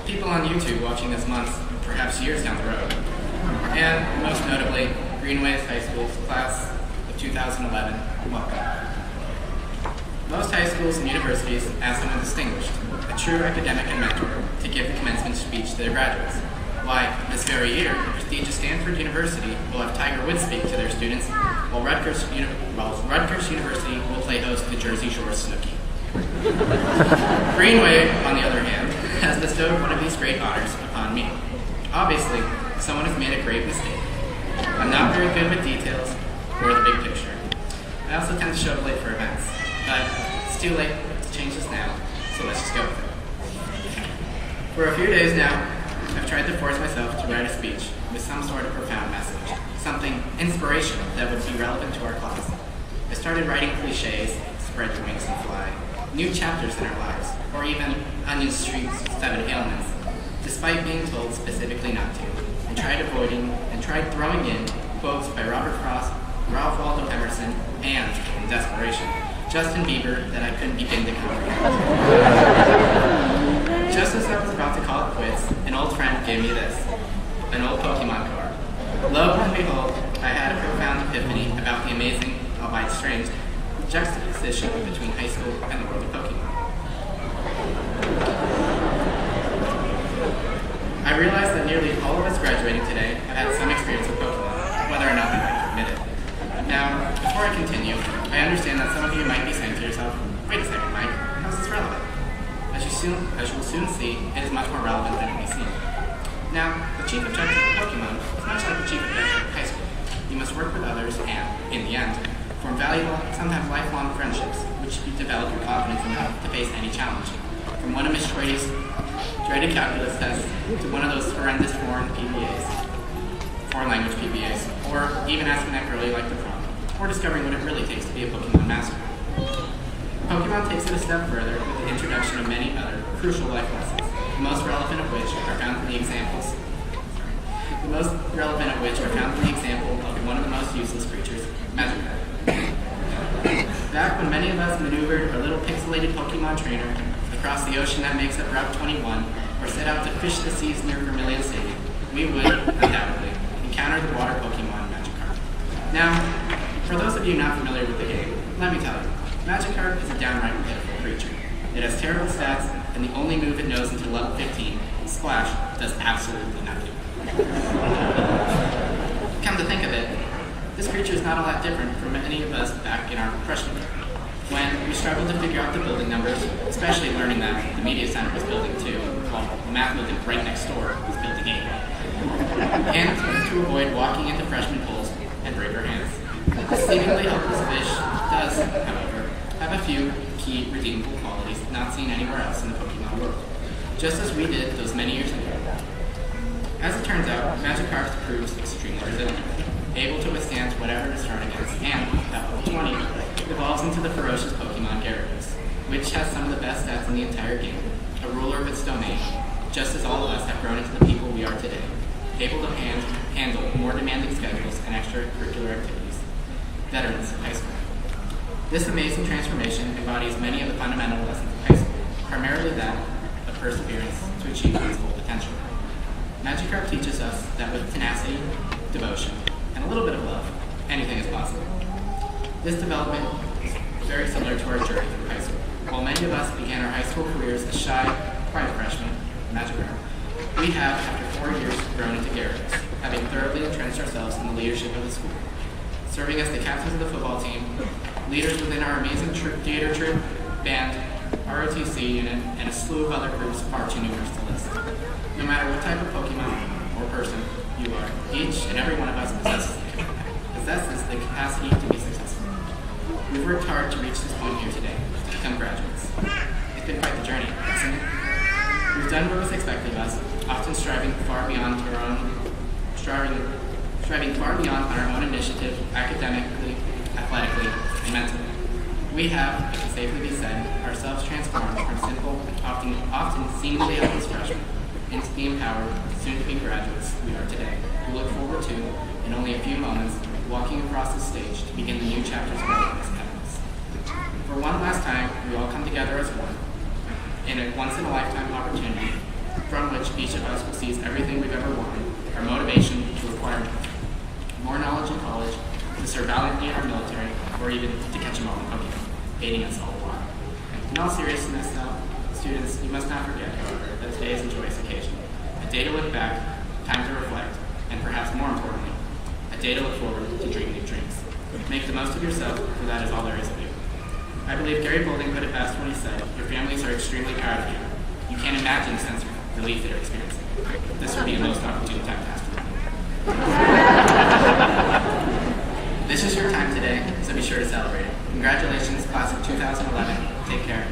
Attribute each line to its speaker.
Speaker 1: people on YouTube watching this month, perhaps years down the road, and most notably, Greenway's high school's class of 2011, welcome. Most high schools and universities ask someone distinguished, a true academic and mentor, to give the commencement speech to their graduates. Why, this very year, prestigious Stanford University will have Tiger Woods speak to their students, while Rutgers University will play host to Jersey Shore Snooki. Greenway, on the other hand, has bestowed one of these great honors upon me. Obviously, someone has made a great mistake. I'm not very good with details or the big picture. I also tend to show up late for events, but it's too late to change this now, so let's just go with it. For a few days now, I've tried to force myself to write a speech with some sort of profound message, something inspirational that would be relevant to our class. I started writing cliches, spread your wings and fly, new chapters in our lives, or even Onion Street's 7 ailments, despite being told specifically not to, and tried throwing in quotes by Robert Frost, Ralph Waldo Emerson, and, in desperation, Justin Bieber that I couldn't begin to comprehend. Just as I was about to call it quits, an old friend gave me this, an old Pokemon card. Lo and behold, I had a profound epiphany about the amazing, albeit strange, juxtaposition between high school and the world of Pokemon. I realized that nearly all of us graduating today have had some experience with Pokemon, whether or not we might admit it. Now, before I continue, I understand that some of you might be saying to yourself, wait a second, Mike, how is this relevant? As you will soon see, it is much more relevant than it may seem. Now, the chief objective of Pokemon is much like the chief objective of high school. You must work with others and, in the end, form valuable, sometimes lifelong friendships, which develop your confidence enough to face any challenge. From one of Ms. Schrader's dreaded calculus tests to one of those horrendous foreign language PBAs, or even asking that girl you like to prom, or discovering what it really takes to be a Pokemon master. Pokemon takes it a step further with the introduction of many other crucial life lessons, the most relevant of which are found in the example of one of the most useless creatures, Magikarp. Back when many of us maneuvered our little pixelated Pokemon trainer across the ocean that makes up Route 21, or set out to fish the seas near Vermilion City, we would, undoubtedly, encounter the water Pokemon Magikarp. Now, for those of you not familiar with the game, let me tell you, Magikarp is a downright pitiful creature. It has terrible stats, and the only move it knows until level 15, Splash, does absolutely nothing. Come to think of it, this creature is not all that different from any of us back in our freshman year, when we struggled to figure out the building numbers, especially learning that the media center was building 2, while the math building right next door was building 8. And to avoid walking into freshman pools and break our hands. This seemingly helpless fish does, however, have a few key redeemable qualities not seen anywhere else in the Pokemon world, just as we did those many years ago. As it turns out, Magikarp proves extremely resilient, able to withstand whatever it is thrown against, and, at level 20, evolves into the ferocious Pokemon Gyarados, which has some of the best stats in the entire game, a ruler of its domain, just as all of us have grown into the people we are today, able to handle more demanding schedules and extracurricular activities, veterans of high school. This amazing transformation embodies many of the fundamental lessons of high school, primarily that of perseverance to achieve one's full potential. Magikarp teaches us that with tenacity, devotion, and a little bit of love, anything is possible. This development is very similar to our journey through high school. While many of us began our high school careers as shy, quiet freshmen, Magikarp, we have, after 4 years, grown into Gyarados, having thoroughly entrenched ourselves in the leadership of the school, serving as the captains of the football team, leaders within our amazing theater troupe, band, ROTC unit, and a slew of other groups far too numerous to list. No matter what type of Pokemon or person you are, each and every one of us possesses the capacity to be successful. We've worked hard to reach this point here today, to become graduates. It's been quite the journey, hasn't it? We've done what was expected of us, often striving far beyond on our own initiative, academically, athletically, and mentally. We have, it can safely be said, ourselves transformed from simple, often seemingly helpless freshmen into the empowered, soon-to-be graduates we are today, who look forward to, in only a few moments, walking across the stage to begin the new chapters of our lives ahead of us. For one last time, we all come together as one, in a once-in-a-lifetime opportunity from which each of us will seize everything we've ever wanted, our motivation to acquire more knowledge in college, to serve valiantly in our military, or even to catch a moment Pokemon, hating us all the while. In all seriousness, though, students, you must not forget, however, that today is a joyous occasion. A day to look back, time to reflect, and perhaps more importantly, a day to look forward to dream new dreams. Make the most of yourself, for that is all there is of you. I believe Gary Boulding put it best when he said, your families are extremely proud of you. You can't imagine the sense of relief they're experiencing. This would be a most opportune time to ask for money. This is your time today, so be sure to celebrate it. Congratulations, class of 2011. Take care.